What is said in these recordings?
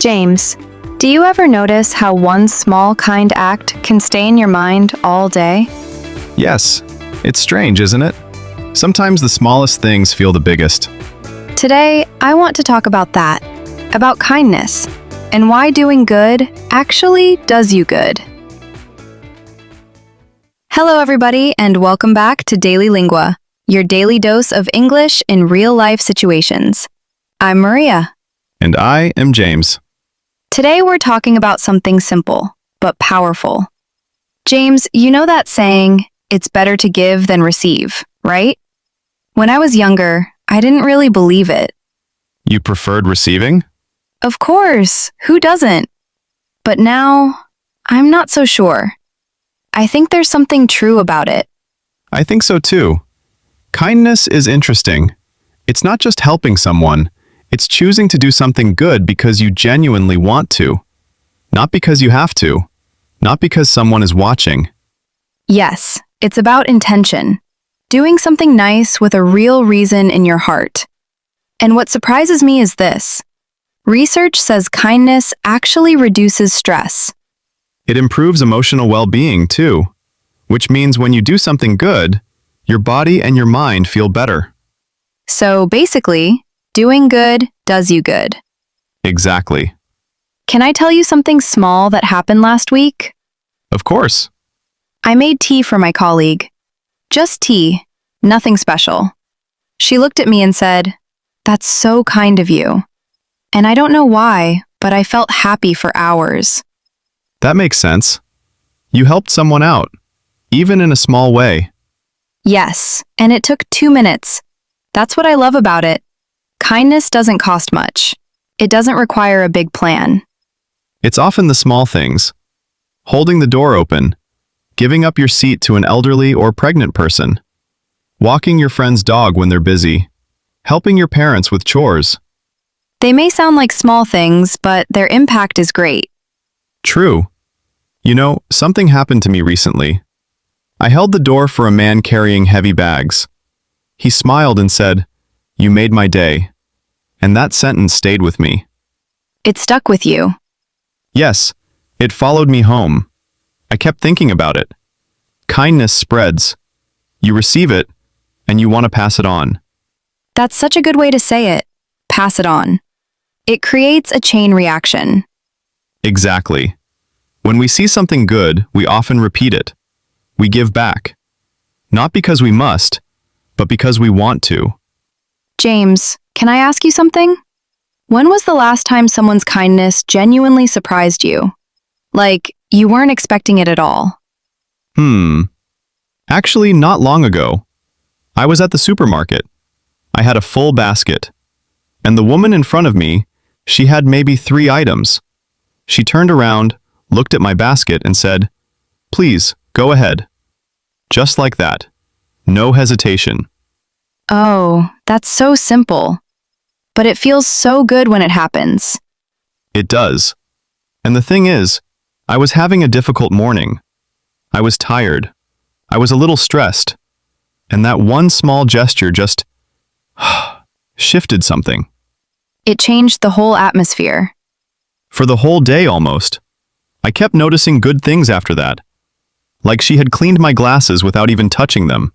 James, do you ever notice how one small kind act can stay in your mind all day? Yes, it's strange, isn't it? Sometimes the smallest things feel the biggest. Today, I want to talk about that, about kindness, and why doing good actually does you good. Hello, everybody, and welcome back to Daily Lingua, your daily dose of English in real-life situations. I'm Maria. And I am James. Today, we're talking about something simple, but powerful. James, you know that saying, it's better to give than receive, right? When I was younger, I didn't really believe it. You preferred receiving? Of course, who doesn't? But now, I'm not so sure. I think there's something true about it. I think so too. Kindness is interesting. It's not just helping someone. It's choosing to do something good because you genuinely want to. Not because you have to. Not because someone is watching. Yes, it's about intention. Doing something nice with a real reason in your heart. And what surprises me is this. Research says kindness actually reduces stress. It improves emotional well-being too, which means when you do something good, your body and your mind feel better. So basically, doing good does you good. Exactly. Can I tell you something small that happened last week? Of course. I made tea for my colleague. Just tea, nothing special. She looked at me and said, "That's so kind of you." And I don't know why, but I felt happy for hours. That makes sense. You helped someone out, even in a small way. Yes, and it took 2 minutes. That's what I love about it. Kindness doesn't cost much. It doesn't require a big plan. It's often the small things. Holding the door open, giving up your seat to an elderly or pregnant person, walking your friend's dog when they're busy, helping your parents with chores. They may sound like small things, but their impact is great. True. You know, something happened to me recently. I held the door for a man carrying heavy bags. He smiled and said, "You made my day." And that sentence stayed with me. It stuck with you. Yes, it followed me home. I kept thinking about it. Kindness spreads. You receive it, and you want to pass it on. That's such a good way to say it. Pass it on. It creates a chain reaction. Exactly. When we see something good, we often repeat it. We give back. Not because we must, but because we want to. James, can I ask you something? When was the last time someone's kindness genuinely surprised you? Like, you weren't expecting it at all. Actually, not long ago. I was at the supermarket. I had a full basket. And the woman in front of me, she had maybe 3 items. She turned around, looked at my basket, and said, "Please, go ahead." Just like that. No hesitation. Oh, that's so simple. But it feels so good when it happens. It does. And the thing is, I was having a difficult morning. I was tired. I was a little stressed. And that one small gesture just shifted something. It changed the whole atmosphere. For the whole day almost. I kept noticing good things after that. Like she had cleaned my glasses without even touching them.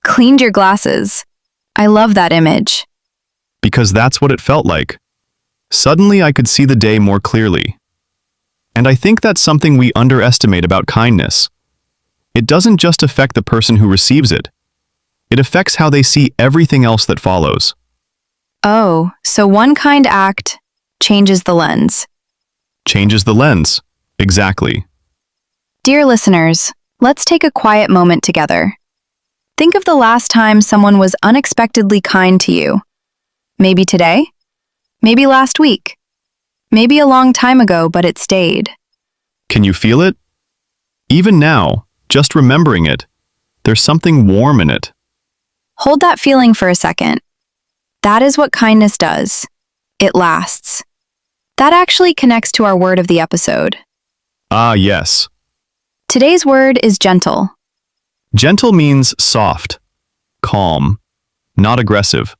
Cleaned your glasses. I love that image. Because that's what it felt like. Suddenly I could see the day more clearly. And I think that's something we underestimate about kindness. It doesn't just affect the person who receives it. It affects how they see everything else that follows. Oh, so one kind act changes the lens. Changes the lens. Exactly. Dear listeners, let's take a quiet moment together. Think of the last time someone was unexpectedly kind to you. Maybe today? Maybe last week? Maybe a long time ago, but it stayed. Can you feel it? Even now, just remembering it, there's something warm in it. Hold that feeling for a second. That is what kindness does. It lasts. That actually connects to our word of the episode. Ah, yes. Today's word is gentle. Gentle means soft, calm, not aggressive.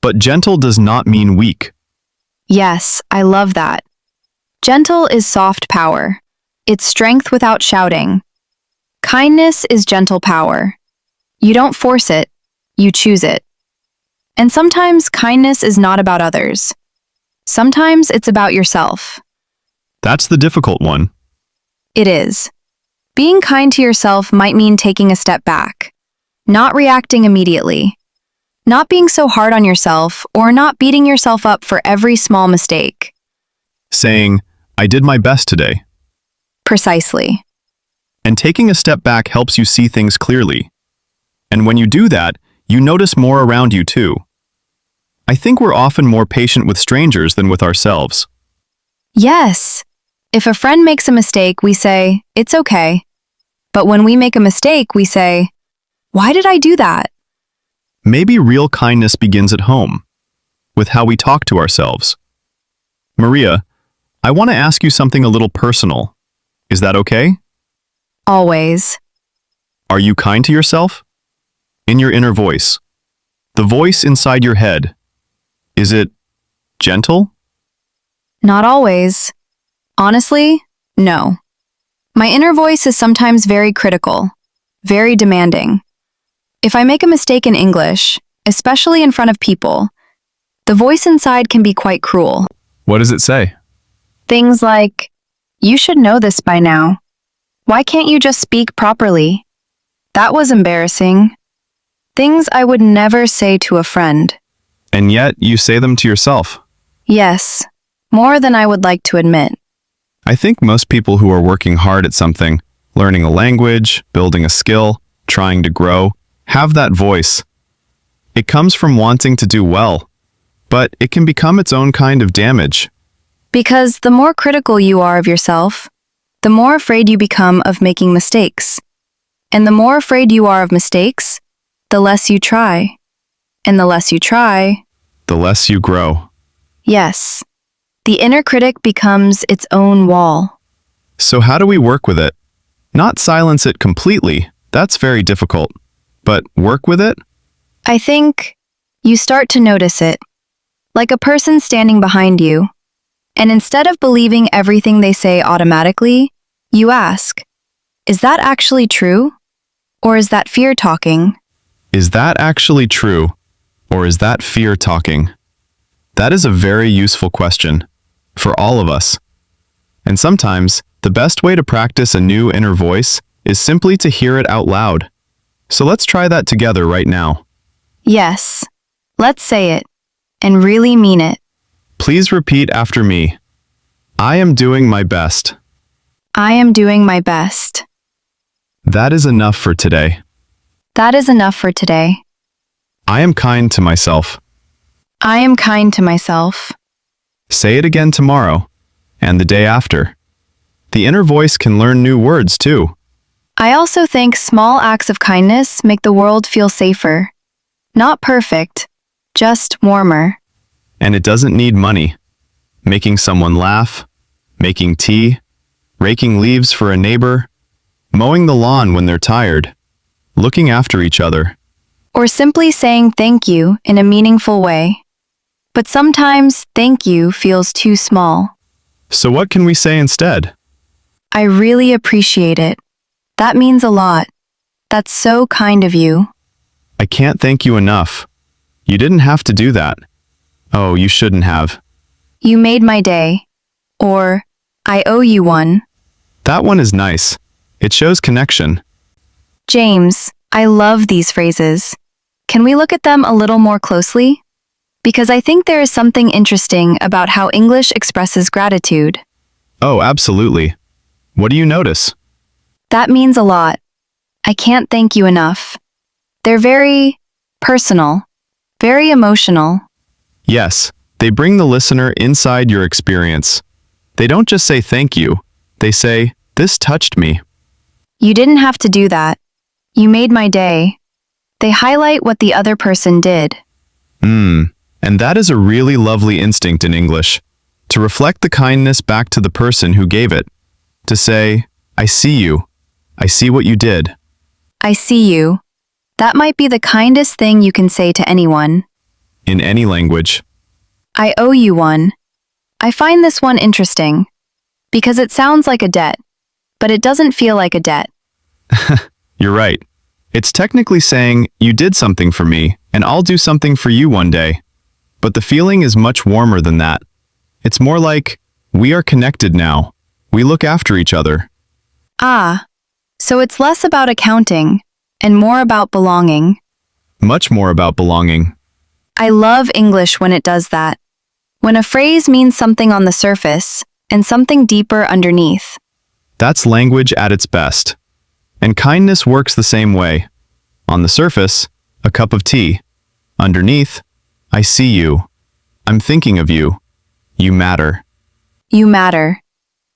But gentle does not mean weak. Yes, I love that. Gentle is soft power. It's strength without shouting. Kindness is gentle power. You don't force it, you choose it. And sometimes kindness is not about others. Sometimes it's about yourself. That's the difficult one. It is. Being kind to yourself might mean taking a step back, not reacting immediately, not being so hard on yourself, or not beating yourself up for every small mistake. Saying, I did my best today. Precisely. And taking a step back helps you see things clearly. And when you do that, you notice more around you too. I think we're often more patient with strangers than with ourselves. Yes. If a friend makes a mistake, we say, it's okay. But when we make a mistake, we say, why did I do that? Maybe real kindness begins at home, with how we talk to ourselves. Maria, I want to ask you something a little personal. Is that okay? Always. Are you kind to yourself? In your inner voice. The voice inside your head. Is it gentle? Not always. Honestly, no. My inner voice is sometimes very critical, very demanding. If I make a mistake in English, especially in front of people, the voice inside can be quite cruel. What does it say? Things like, you should know this by now. Why can't you just speak properly? That was embarrassing. Things I would never say to a friend. And yet you say them to yourself. Yes, more than I would like to admit. I think most people who are working hard at something, learning a language, building a skill, trying to grow, have that voice. It comes from wanting to do well, but it can become its own kind of damage. Because the more critical you are of yourself, the more afraid you become of making mistakes. And the more afraid you are of mistakes, the less you try. And the less you try, The less you grow. yes, the inner critic becomes its own wall. So how do we work with it? Not silence it completely, that's very difficult. But work with it? I think you start to notice it, like a person standing behind you. And instead of believing everything they say automatically, you ask, is that actually true? Or is that fear talking? Is that actually true? Or is that fear talking? That is a very useful question for all of us. And sometimes, the best way to practice a new inner voice is simply to hear it out loud. So let's try that together right now. Yes, let's say it, and really mean it. Please repeat after me. I am doing my best. I am doing my best. That is enough for today. That is enough for today. I am kind to myself. I am kind to myself. Say it again tomorrow, and the day after. The inner voice can learn new words too. I also think small acts of kindness make the world feel safer. Not perfect, just warmer. And it doesn't need money. Making someone laugh, making tea, raking leaves for a neighbor, mowing the lawn when they're tired, looking after each other. Or simply saying thank you in a meaningful way. But sometimes thank you feels too small. So what can we say instead? I really appreciate it. That means a lot. That's so kind of you. I can't thank you enough. You didn't have to do that. Oh, you shouldn't have. You made my day. Or, I owe you one. That one is nice. It shows connection. James, I love these phrases. Can we look at them a little more closely? Because I think there is something interesting about how English expresses gratitude. Oh, absolutely. What do you notice? That means a lot. I can't thank you enough. They're very personal, very emotional. Yes, they bring the listener inside your experience. They don't just say thank you. They say, this touched me. You didn't have to do that. You made my day. They highlight what the other person did. And that is a really lovely instinct in English. To reflect the kindness back to the person who gave it. To say, I see you. I see what you did. I see you. That might be the kindest thing you can say to anyone. In any language. I owe you one. I find this one interesting. Because it sounds like a debt, but it doesn't feel like a debt. You're right. It's technically saying, you did something for me, and I'll do something for you one day. But the feeling is much warmer than that. It's more like, we are connected now. We look after each other. Ah, so it's less about accounting and more about belonging. Much more about belonging. I love English when it does that. When a phrase means something on the surface and something deeper underneath. That's language at its best. And kindness works the same way. On the surface, a cup of tea. Underneath, I see you. I'm thinking of you. You matter. You matter.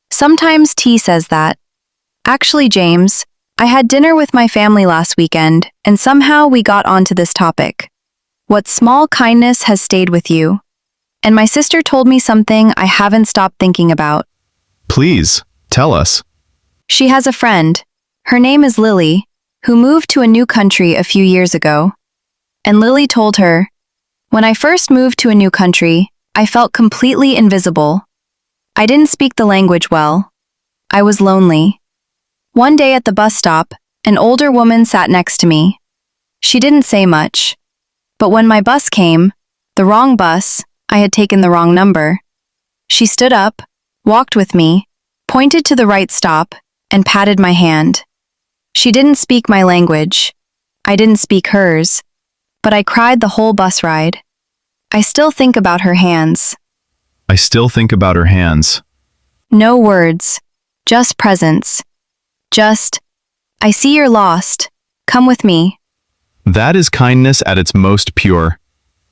Sometimes tea says that. Actually, James, I had dinner with my family last weekend, and somehow we got onto this topic. What small kindness has stayed with you? And my sister told me something I haven't stopped thinking about. Please, tell us. She has a friend. Her name is Lily, who moved to a new country a few years ago. And Lily told her, "When I first moved to a new country, I felt completely invisible. I didn't speak the language well. I was lonely. One day at the bus stop, an older woman sat next to me. She didn't say much. But when my bus came, the wrong bus, I had taken the wrong number. She stood up, walked with me, pointed to the right stop, and patted my hand. She didn't speak my language. I didn't speak hers. But I cried the whole bus ride. I still think about her hands. I still think about her hands. No words, just presence. Just, I see you're lost. Come with me." That is kindness at its most pure.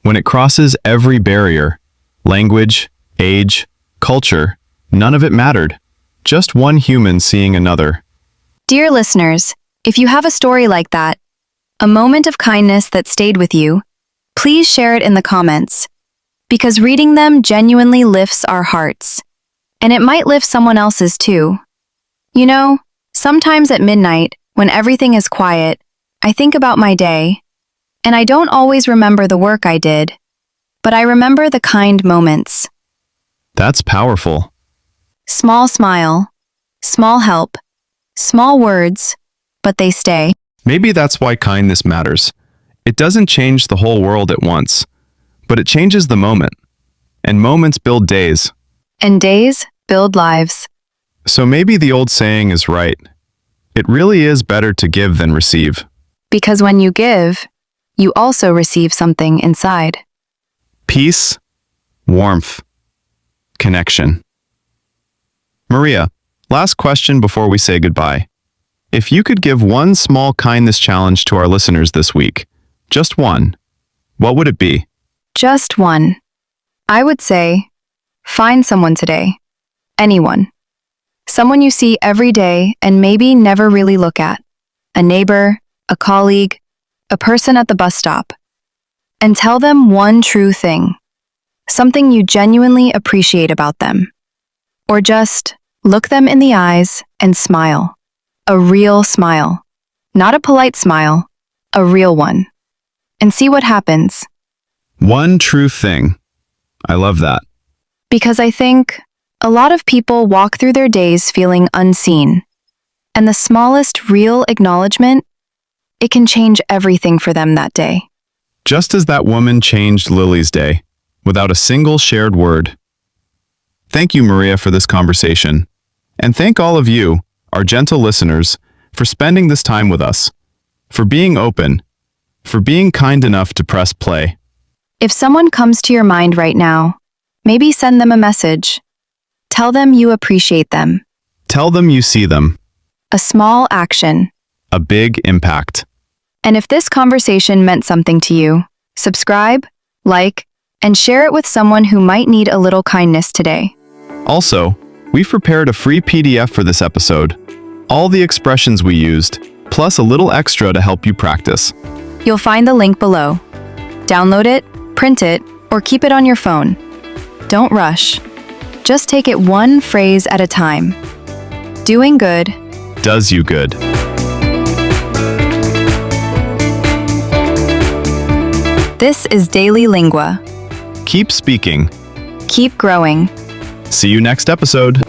When it crosses every barrier, language, age, culture, none of it mattered. Just one human seeing another. Dear listeners, if you have a story like that, a moment of kindness that stayed with you, please share it in the comments. Because reading them genuinely lifts our hearts. And it might lift someone else's too. You know, sometimes at midnight, when everything is quiet, I think about my day, and I don't always remember the work I did, but I remember the kind moments. That's powerful. Small smile, small help, small words, but they stay. Maybe that's why kindness matters. It doesn't change the whole world at once, but it changes the moment. And moments build days. And days build lives. So maybe the old saying is right. It really is better to give than receive. Because when you give, you also receive something inside. Peace, warmth, connection. Maria, last question before we say goodbye. If you could give one small kindness challenge to our listeners this week, just one, what would it be? Just one. I would say, find someone today. Anyone. Someone you see every day and maybe never really look at. A neighbor, a colleague, a person at the bus stop. And tell them one true thing. Something you genuinely appreciate about them. Or just look them in the eyes and smile. A real smile. Not a polite smile, a real one. And see what happens. One true thing. I love that. Because I think a lot of people walk through their days feeling unseen. And the smallest real acknowledgement, it can change everything for them that day. Just as that woman changed Lily's day, without a single shared word. Thank you, Maria, for this conversation. And thank all of you, our gentle listeners, for spending this time with us, for being open, for being kind enough to press play. If someone comes to your mind right now, maybe send them a message. Tell them you appreciate them. Tell them you see them. A small action. A big impact. And if this conversation meant something to you, subscribe, like, and share it with someone who might need a little kindness today. Also, we've prepared a free PDF for this episode. All the expressions we used, plus a little extra to help you practice. You'll find the link below. Download it, print it, or keep it on your phone. Don't rush. Just take it one phrase at a time. Doing good does you good. This is Daily Lingua. Keep speaking. Keep growing. See you next episode.